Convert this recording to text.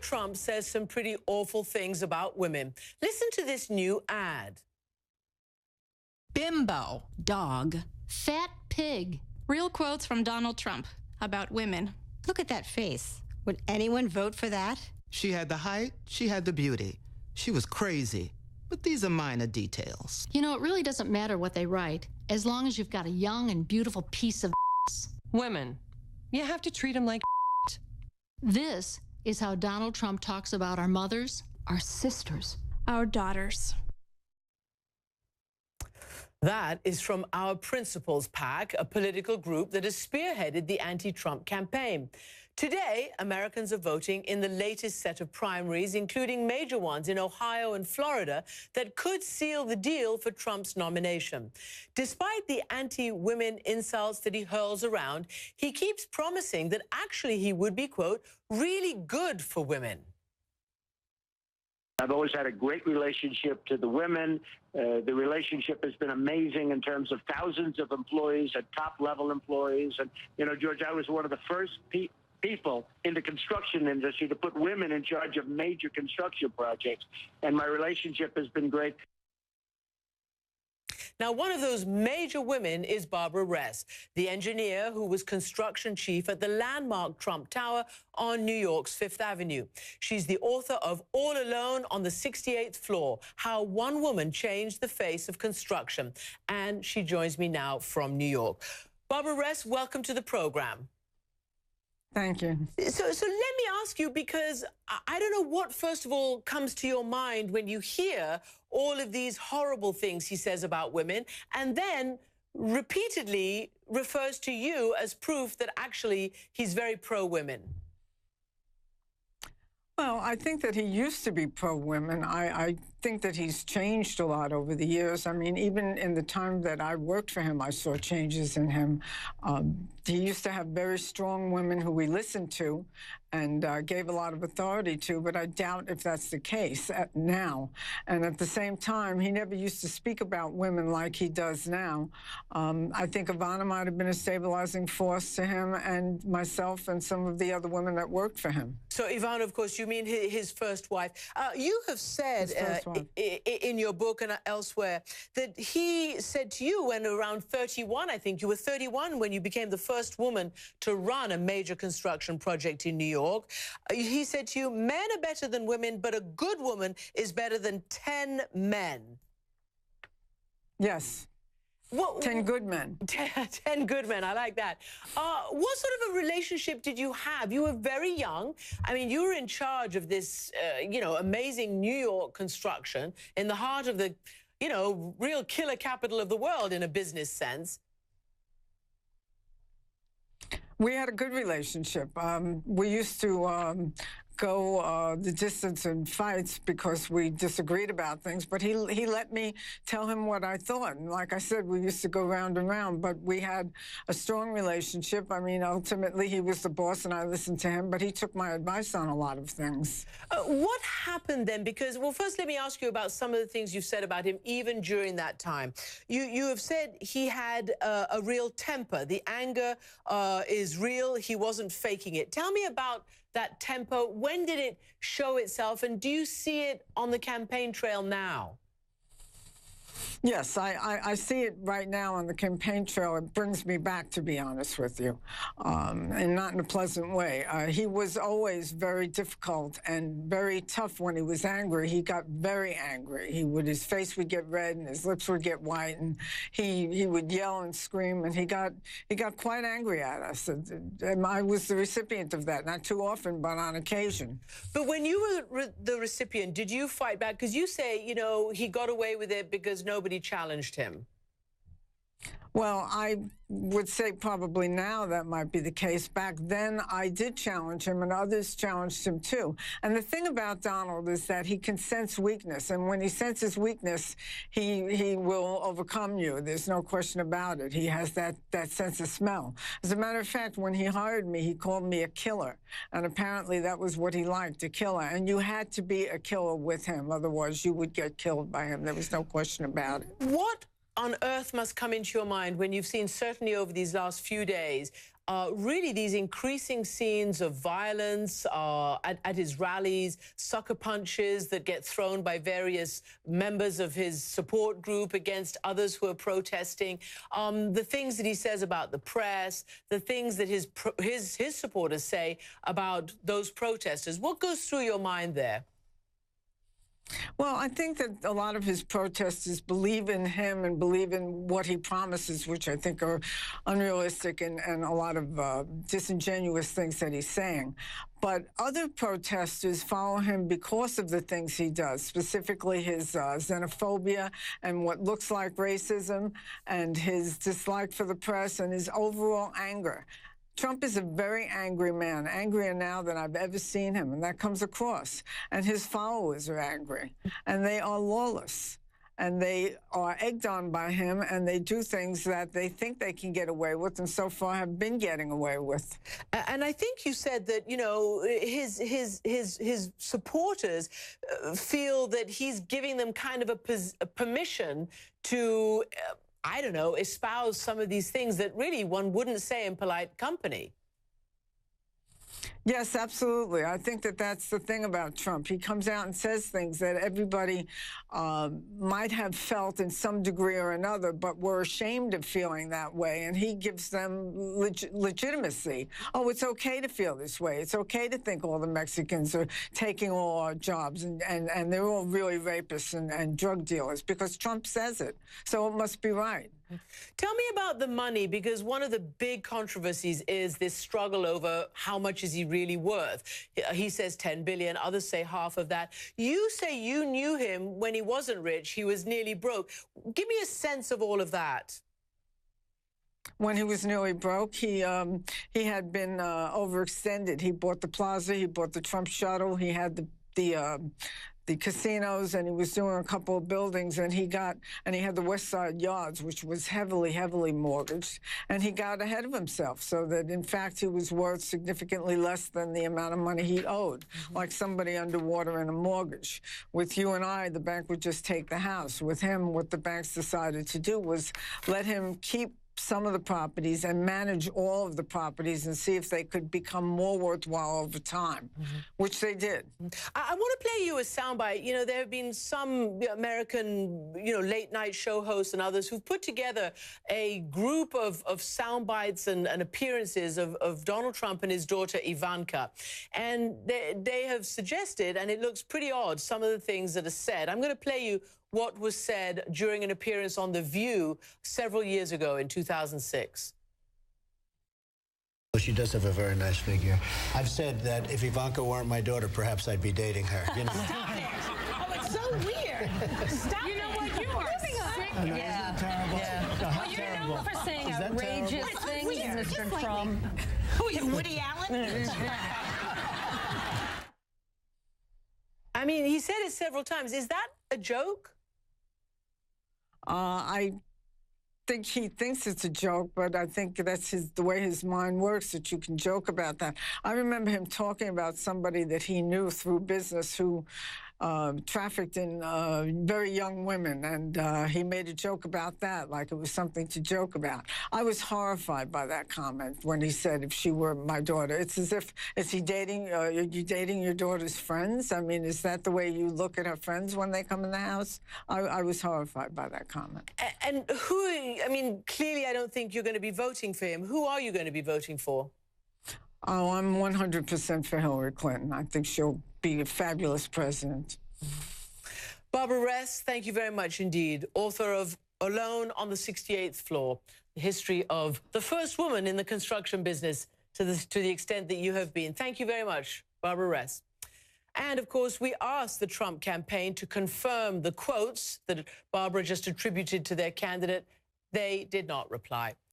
Trump says some pretty awful things about women. Listen to this new ad. Bimbo, dog. Fat pig. Real quotes from Donald Trump about women. Look at that face. Would anyone vote for that? She had the height, she had the beauty. She was crazy. But these are minor details. You know, it really doesn't matter what they write, as long as you've got a young and beautiful piece of Women, you have to treat them like This is how Donald Trump talks about our mothers, our sisters, our daughters. That is from our Principles PAC, a political group that has spearheaded the anti-Trump campaign. Today, Americans are voting in the latest set of primaries, including major ones in Ohio and Florida, that could seal the deal for Trump's nomination. Despite the anti-women insults that he hurls around, he keeps promising that actually he would be, quote, really good for women. I've always had a great relationship to the women. The relationship has been amazing in terms of thousands of employees and top-level employees. And, you know, George, I was one of the first people in the construction industry to put women in charge of major construction projects. And my relationship has been great. Now, one of those major women is Barbara Ress, the engineer who was construction chief at the landmark Trump Tower on New York's Fifth Avenue. She's the author of All Alone on the 68th Floor, How One Woman Changed the Face of Construction. And she joins me now from New York. Barbara Ress, welcome to the program. Thank you. So let me ask you, because I don't know what, first of all, comes to your mind when you hear all of these horrible things he says about women, and then repeatedly refers to you as proof that actually he's very pro-women. Well, I think that he used to be pro-women. I think that he's changed a lot over the years. I mean, even in the time that I worked for him, I saw changes in him. He used to have very strong women who we listened to and gave a lot of authority to, but I doubt if that's the case now. And at the same time, he never used to speak about women like he does now. I think Ivana might have been a stabilizing force to him, and myself and some of the other women that worked for him. So, Ivana, of course, you mean his first wife. You have said in your book and elsewhere that he said to you when around 31, I think you were 31 when you became the first woman to run a major construction project in New York. He said to you, men are better than women, but a good woman is better than 10 men. Yes. 10 good men. 10 good men, I like that. What sort of a relationship did you have? You were very young. I mean, you were in charge of this, you know, amazing New York construction in the heart of the, you know, real killer capital of the world in a business sense. We had a good relationship. We used to go the distance in fights because we disagreed about things, but he let me tell him what I thought. And like I said, we used to go round and round, but we had a strong relationship. I mean, ultimately, he was the boss and I listened to him, but he took my advice on a lot of things. What happened then? Because, well, first let me ask you about some of the things you've said about him even during that time. You have said he had a real temper. The anger is real. He wasn't faking it. Tell me about that temper. When did it show itself, and do you see it on the campaign trail now? Yes, I see it right now on the campaign trail. It brings me back, to be honest with you, and not in a pleasant way. He was always very difficult and very tough when he was angry. He got very angry. His face would get red and his lips would get white, and he would yell and scream, and he got quite angry at us. And I was the recipient of that, not too often, but on occasion. But when you were the recipient, did you fight back? Because you say, you know, he got away with it because nobody challenged him. Well, I would say probably now that might be the case. Back then, I did challenge him, and others challenged him too. And the thing about Donald is that he can sense weakness, and when he senses weakness, he will overcome you. There's no question about it. He has that sense of smell. As a matter of fact, when he hired me, he called me a killer, and apparently that was what he liked, a killer. And you had to be a killer with him, otherwise you would get killed by him. There was no question about it. What on earth must come into your mind when you've seen, certainly over these last few days, really these increasing scenes of violence at his rallies, sucker punches that get thrown by various members of his support group against others who are protesting, the things that he says about the press, the things that his supporters say about those protesters. What goes through your mind there? Well, I think that a lot of his protesters believe in him and believe in what he promises, which I think are unrealistic and a lot of disingenuous things that he's saying. But other protesters follow him because of the things he does, specifically his xenophobia and what looks like racism and his dislike for the press and his overall anger. Trump is a very angry man, angrier now than I've ever seen him, and that comes across. And his followers are angry, and they are lawless, and they are egged on by him, and they do things that they think they can get away with, and so far have been getting away with. And I think you said that, you know, his supporters feel that he's giving them kind of a permission to I don't know, espouse some of these things that really one wouldn't say in polite company. Yes, absolutely. I think that that's the thing about Trump. He comes out and says things that everybody might have felt in some degree or another, but were ashamed of feeling that way, and he gives them legitimacy. Oh, it's okay to feel this way. It's okay to think all the Mexicans are taking all our jobs, and they're all really rapists and drug dealers, because Trump says it, so it must be right. Tell me about the money, because one of the big controversies is this struggle over how much is he really worth. He says 10 billion, others say half of that. You say you knew him when he wasn't rich, he was nearly broke. Give me a sense of all of that. When he was nearly broke, he had been overextended. He bought the Plaza, he bought the Trump Shuttle, he had the casinos, and he was doing a couple of buildings, and he had the West Side Yards, which was heavily mortgaged, and he got ahead of himself, so that in fact he was worth significantly less than the amount of money he owed, like somebody underwater in a mortgage. With you and I, the bank would just take the house. With him, what the banks decided to do was let him keep some of the properties and manage all of the properties and see if they could become more worthwhile over time, which they did. I want to play you a soundbite. You know, there have been some American, you know, late-night show hosts and others who've put together a group of soundbites and appearances of Donald Trump and his daughter Ivanka. And they have suggested, and it looks pretty odd, some of the things that are said. I'm going to play you what was said during an appearance on The View several years ago in 2006. She does have a very nice figure. I've said that if Ivanka weren't my daughter, perhaps I'd be dating her. You know? Stop it! Oh, it's so weird. Stop You know it. what? You are sick. I know, isn't it terrible? Yeah. No, how Well, you're terrible. known for saying Is that outrageous terrible? things, Weird. Mr. Just like Trump. Who are you, Woody Allen? I mean, he said it several times. Is that a joke? I think he thinks it's a joke, but I think that's the way his mind works, that you can joke about that. I remember him talking about somebody that he knew through business who trafficked in very young women, and he made a joke about that, like it was something to joke about. I was horrified by that comment when he said, if she were my daughter. It's as if, is he dating, are you dating your daughter's friends? I mean, is that the way you look at her friends when they come in the house? I was horrified by that comment. And who, I mean, clearly I don't think you're going to be voting for him. Who are you going to be voting for? Oh, I'm 100% for Hillary Clinton. I think she'll be a fabulous president. Barbara Ress, thank you very much indeed. Author of Alone on the 68th Floor, the history of the first woman in the construction business to the extent that you have been. Thank you very much, Barbara Ress. And, of course, we asked the Trump campaign to confirm the quotes that Barbara just attributed to their candidate. They did not reply.